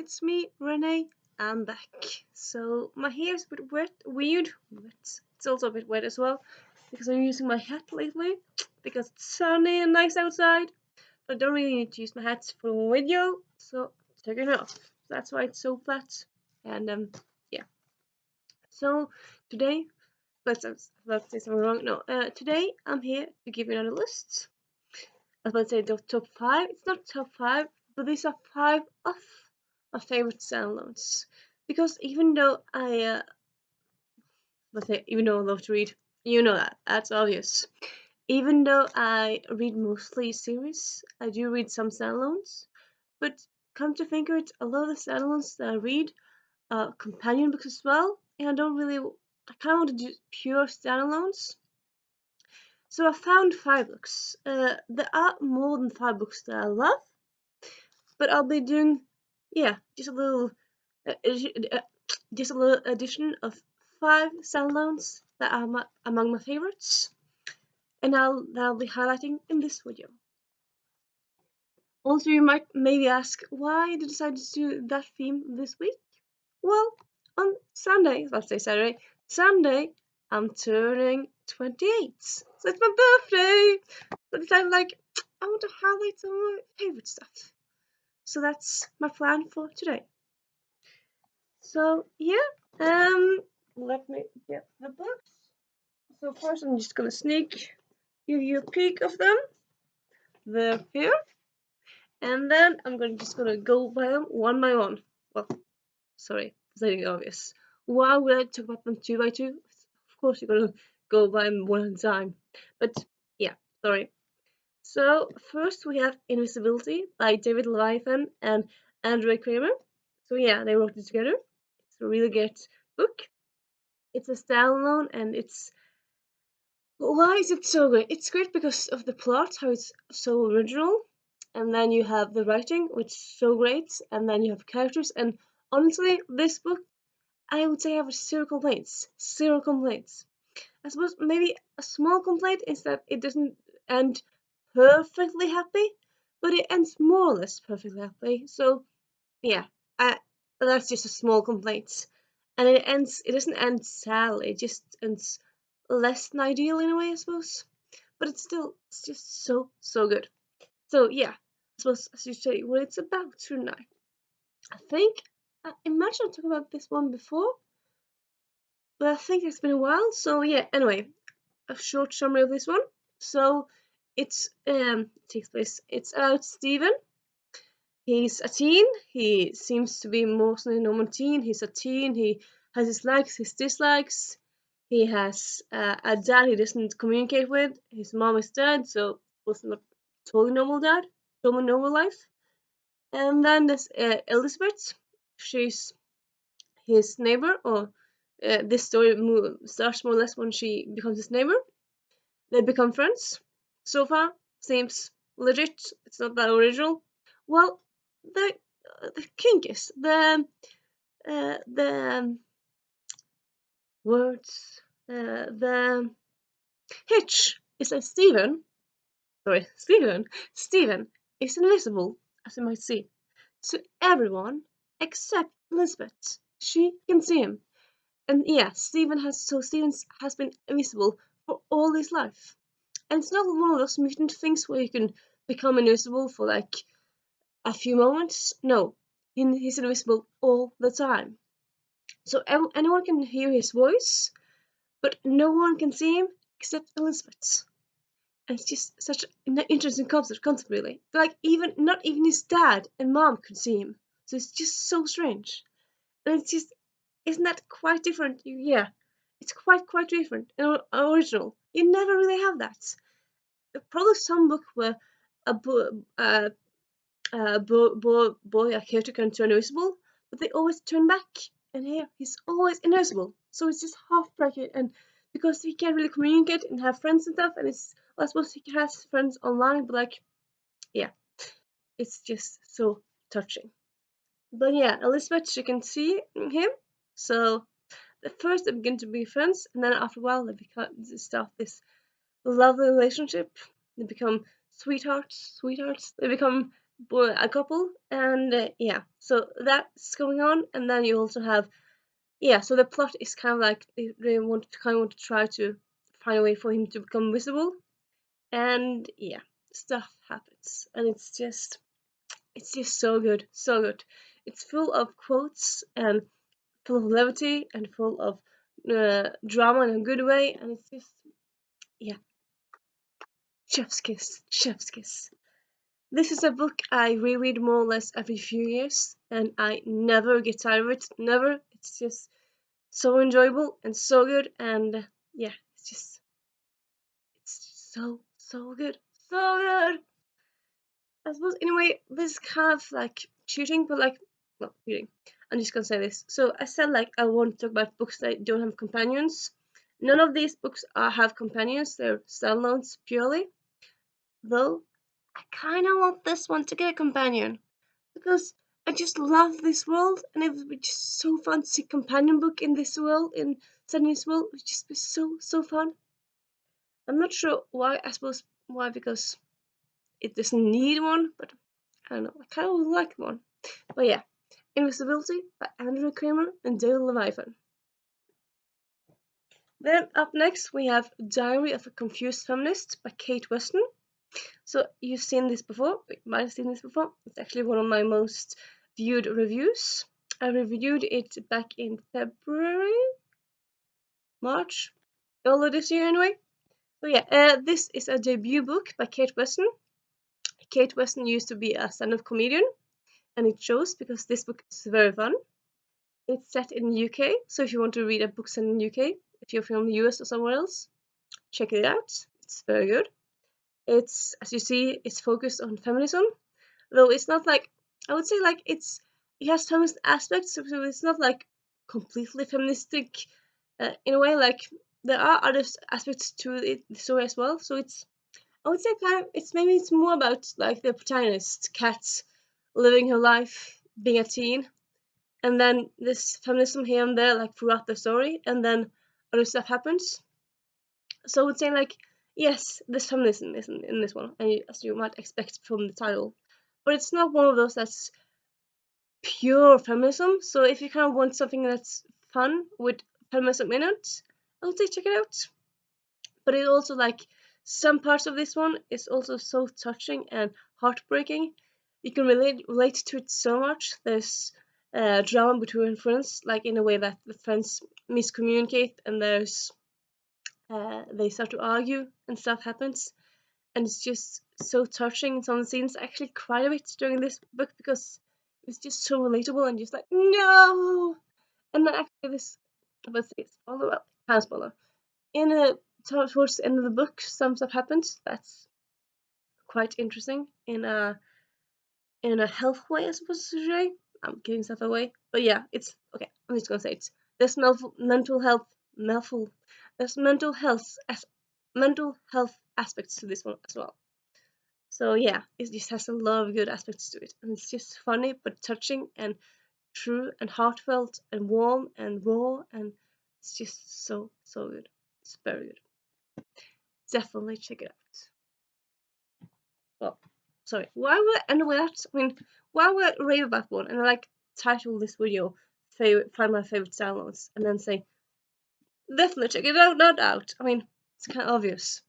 it's me, Renee. I'm back. So my hair is a bit weird. It's also a bit wet as well because I'm using my hat lately because it's sunny and nice outside. But I don't really need to use my hat for video, so take it off. That's why it's so flat. And yeah. So today, let's say something wrong. No, today I'm here to give you another list. I was about to say the top 5. It's not top 5, but these are 5 of my favorite standalones. Because even though even though I love to read, you know that's obvious. Even though I read mostly series, I do read some standalones. But come to think of it, a lot of the standalones that I read are companion books as well, and I kind of want to do pure standalones. So I found 5 books. There are more than 5 books that I love, but I'll be doing, just a little, addition of 5 standalones that are among my favorites, and I'll be highlighting in this video. Also, you might maybe ask why I decided to do that theme this week. Well, on Sunday, let's say Sunday, I'm turning 28, so it's my birthday. So I decided, I want to highlight some of my favorite stuff. So that's my plan for today. So yeah, let me get the books. So first I'm just gonna give you a peek of them. They're here. And then I'm just gonna go by them one by one. Well, sorry, stating obvious. Why would I talk about them two by two? Of course you're gonna go by them one at a time. But yeah, sorry. So first we have Invisibility by David Leviathan and Andrew Kramer. So yeah, they wrote it together. It's a really good book. It's a standalone, and why is it so great? It's great because of the plot, how it's so original, and then you have the writing, which is so great, and then you have characters. And honestly, this book, I would say I have 0 complaints. 0 complaints. I suppose maybe a small complaint is that it doesn't end perfectly happy, but it ends more or less perfectly happy. So yeah, that's just a small complaint. And it doesn't end sadly, it just ends less than ideal in a way, I suppose. But it's just so good. So yeah, I suppose I should tell you what it's about tonight. I imagine I talked about this one before, but I think it's been a while. So yeah, anyway, a short summary of this one. So it's it's about Stephen. He's a teen. He seems to be mostly a normal teen. He's a teen. He has his likes, his dislikes. He has a dad he doesn't communicate with. His mom is dead, so was not totally normal dad, totally normal life. And then there's Elizabeth. She's his neighbor, or this story starts more or less when she becomes his neighbor. They become friends. So far, seems legit. It's not that original. Well, the kink is the words the hitch is that Stephen is invisible, as you might see, to everyone except Elizabeth. She can see him, and yeah, Stephen has been invisible for all his life, and it's not one of those mutant things where you can become invisible for like a few moments. No, he's invisible all the time. So anyone can hear his voice, but no one can see him except Elizabeth. And it's just such an interesting concept really. Like not even his dad and mom could see him. So it's just so strange. And it's just, isn't that quite different? Yeah, it's quite different and original. You never really have that. Probably some book where a boy, a character can turn invisible, but they always turn back. And here, he's always invisible. So it's just half bracket, and because he can't really communicate and have friends and stuff, and I suppose he has friends online, but yeah, it's just so touching. But yeah, Elizabeth, she can see him, so at first they begin to be friends, and then after a while they start this lovely relationship. They become sweethearts. They become a couple, and yeah, so that's going on, and then you also have, yeah, so the plot is kind of like they want to try to find a way for him to become visible, and yeah, stuff happens, and it's just so good, so good. It's full of quotes and full of levity and full of drama in a good way, and it's just, yeah, chef's kiss, chef's kiss. This is a book I reread more or less every few years, and I never get tired of it. Never. It's just so enjoyable and so good, and yeah, it's just so good, so good. I suppose in a way this is kind of like cheating, but like not cheating. I'm just gonna say this. So I said like I want to talk about books that don't have companions. None of these books have companions. They're standalones purely. Though I kind of want this one to get a companion because I just love this world, and it would be just so fun to see a companion book in this world, in Sydney's world. It would just be so fun. I'm not sure why. I suppose why, because it doesn't need one, but I don't know. I kind of would like one. But yeah, Invisibility by Andrew Kramer and Dale Leviathan. Then up next we have Diary of a Confused Feminist by Kate Weston. So you've seen this before. You might have seen this before. It's actually one of my most viewed reviews. I reviewed it back in February, March, earlier this year anyway. So yeah, this is a debut book by Kate Weston. Kate Weston used to be a stand-up comedian, and it shows because this book is very fun. It's set in the UK, so if you want to read a book set in the UK, if you're from the US or somewhere else, check it out. It's very good. It's, as you see, it's focused on feminism, though it's not like, I would say like it has feminist aspects, so it's not like completely feministic in a way. Like there are other aspects to it, the story as well. So it's, I would say kind of, it's more about like the protagonist, Kat, living her life, being a teen, and then this feminism here and there like throughout the story, and then other stuff happens. So I would say like, yes, this feminism is in this one, and as you might expect from the title, but it's not one of those that's pure feminism. So if you kind of want something that's fun with feminism in it, I would say check it out. But it also like, some parts of this one is also so touching and heartbreaking. You can relate to it so much. There's drama between friends, like in a way that the friends miscommunicate, and there's they start to argue and stuff happens, and it's just so touching in some scenes. I actually cried a bit during this book because it's just so relatable and just like no. And then actually this, let's say spoiler, well, kind of spoiler. In a towards the end of the book, some stuff happens that's quite interesting in a health way, I suppose to say. I'm giving stuff away, but yeah, it's okay. I'm just gonna say it. There's mental health, mental, there's mental health aspects to this one as well. So yeah, it just has a lot of good aspects to it, and it's just funny but touching and true and heartfelt and warm and raw, and it's just so good. It's very good. Definitely check it out. Well, sorry. Why would I end with that? I mean, why would I rave about one and like title this video find my favorite downloads and then say definitely check it out, no doubt. I mean, it's kind of obvious.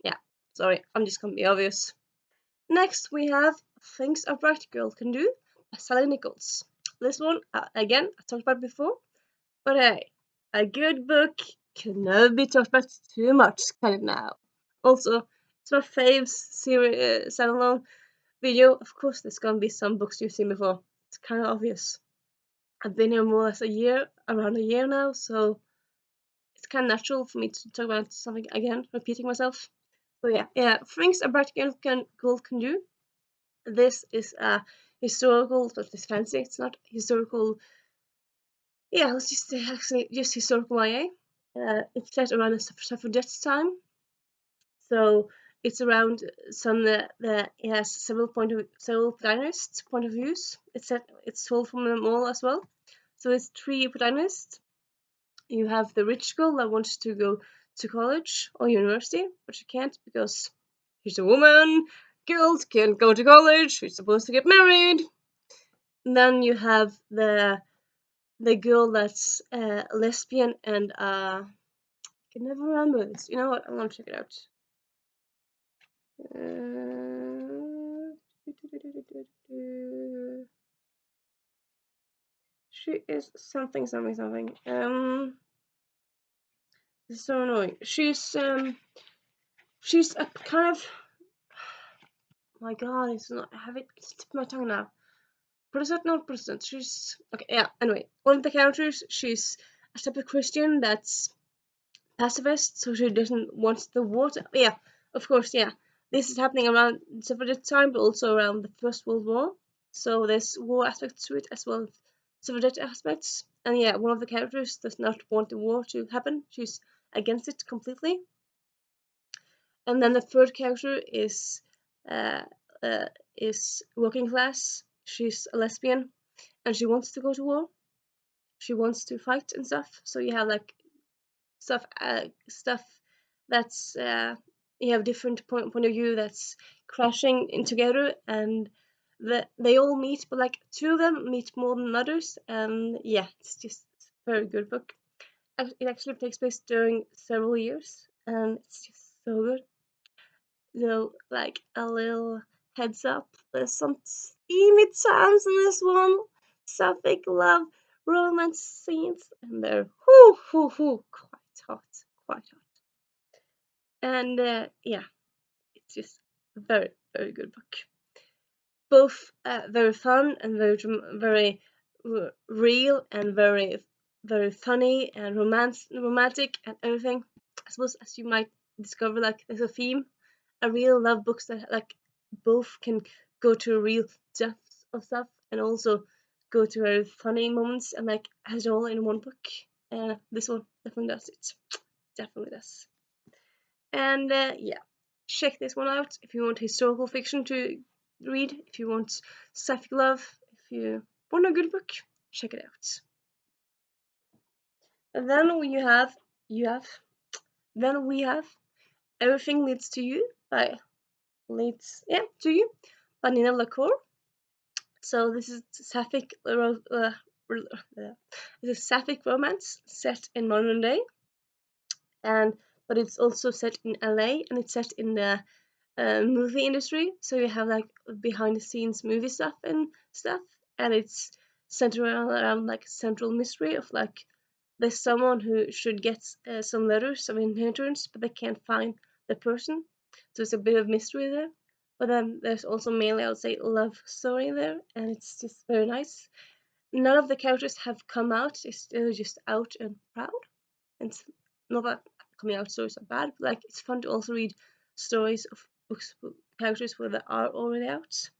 Yeah, sorry, I'm just gonna be obvious. Next, we have Things a Bright Girl Can Do by Sally Nichols. This one, again, I talked about before, but hey, a good book can never be talked about too much, can it now? Also, it's my faves series, standalone video. Of course, there's gonna be some books you've seen before. It's kind of obvious. I've been here more or less around a year now, so it's kind of natural for me to talk about something again, repeating myself. So yeah, Things a Bright Girl Can Do. This is a historical, but it's fancy. It's not historical. Yeah, let's just say actually just historical YA. It's set around the suffragettes time, so it's around some that it has several protagonists' point of views. It's told from them all as well. So it's three protagonists. You have the rich girl that wants to go to college or university, but she can't because she's a woman. girls can't go to college, who's supposed to get married. And then you have the girl that's lesbian and I can never remember this. You know what? I'm gonna check it out. She is something. It's so annoying. She's a kind of. My God, it's not. I have it. It's tip of my tongue now. Protestant, not Protestant. She's okay. Yeah. Anyway, one of the characters, she's a type of Christian that's pacifist, so she doesn't want the war to. Yeah, of course. Yeah, this is happening around Suffragette time, but also around the First World War. So there's war aspects to it as well as Suffragette aspects. And yeah, one of the characters does not want the war to happen. She's against it completely. And then the third character uh, is working class. She's a lesbian, and she wants to go to war. She wants to fight and stuff. So you have like stuff that's you have different point of view that's crashing in together, and they all meet, but like two of them meet more than others. And yeah, it's just a very good book. It actually takes place during several years, and it's just so good. So, like a little heads up, there's some steamy times in this one. Sapphic love romance scenes, and they're quite hot, quite hot. And yeah, it's just a very, very good book. Both very fun and very real and very, very funny and romantic and everything. I suppose as you might discover, like there's a theme. I really love books that like both can go to a real depth of stuff and also go to very funny moments and like has it all in one book. This one definitely does it. Definitely does. And yeah, check this one out if you want historical fiction to read, if you want sapphic love, if you want a good book, check it out. And then we have Everything Leads to You by to You by Nina Lacour. So this is sapphic romance set in modern day, and but it's also set in LA, and it's set in the movie industry. So you have like behind the scenes movie stuff, and it's centered around like central mystery of like there's someone who should get some letters of inheritance, but they can't find the person. So it's a bit of mystery there. But then there's also mainly, I would say, love story there, and it's just very nice. None of the characters have come out; they're just out and proud. And it's not that coming out stories are bad, but like it's fun to also read stories of books with characters where they are already out.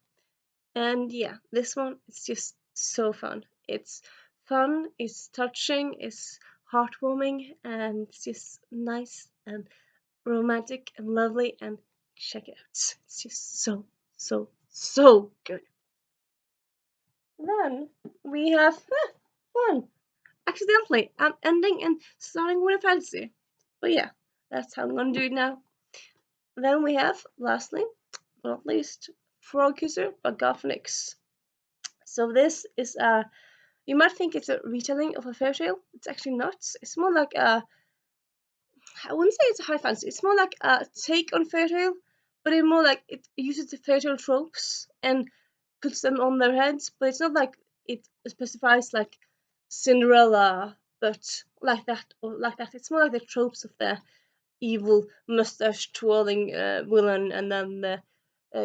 And yeah, this one is just so fun. It's fun, it's touching, it's heartwarming, and it's just nice and romantic and lovely. And check it out. It's just so good. Then we have fun. Accidentally, I'm ending and starting with a fantasy. But yeah, that's how I'm gonna do it now. Then we have, lastly, but not least, Frog Kisser by Garfinix. So this is you might think it's a retelling of a fairy tale. It's actually not. It's more like I wouldn't say it's a high fantasy. It's more like a take on fairy tale, but it more like it uses the fairy tale tropes and puts them on their heads. But it's not like it specifies like Cinderella, but like that or like that. It's more like the tropes of the evil mustache twirling villain, and then the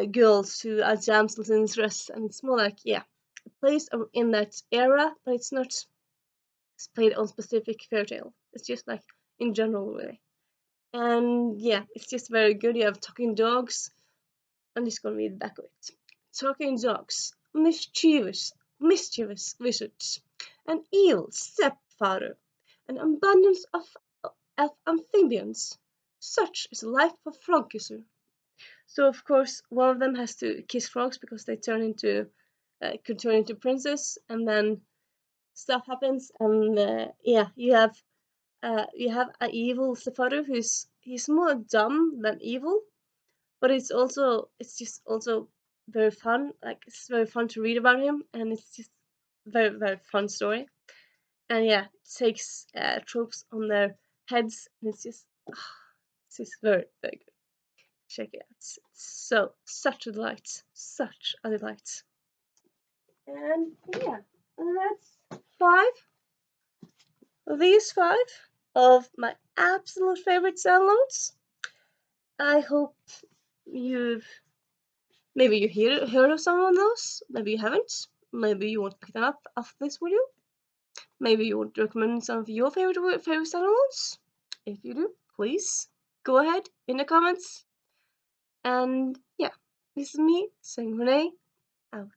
girls who are damsels in distress. And it's more like yeah, it plays in that era, but it's not played on specific fairy tale. It's just like in general, really. And yeah, it's just very good. You have talking dogs. I'm just gonna read the back of it. Talking dogs, mischievous wizards, an eel stepfather, an abundance of amphibians. Such is the life of a frog kisser. So of course, one of them has to kiss frogs because they could turn into princes, and then stuff happens, and yeah, you have an evil stepfather he's more dumb than evil, but it's just also very fun. Like it's very fun to read about him, and it's just very fun story. And yeah, it takes tropes on their heads, and it's just very good. Check it out. It's so such a delight, such a delight. And yeah, and that's five of my absolute favorite downloads. I hope you've maybe heard of some of those, maybe you haven't. Maybe you want to pick them up after this video. Maybe you want to recommend some of your favorite standalones. If you do, please go ahead in the comments. And yeah, this is me saying Renee out.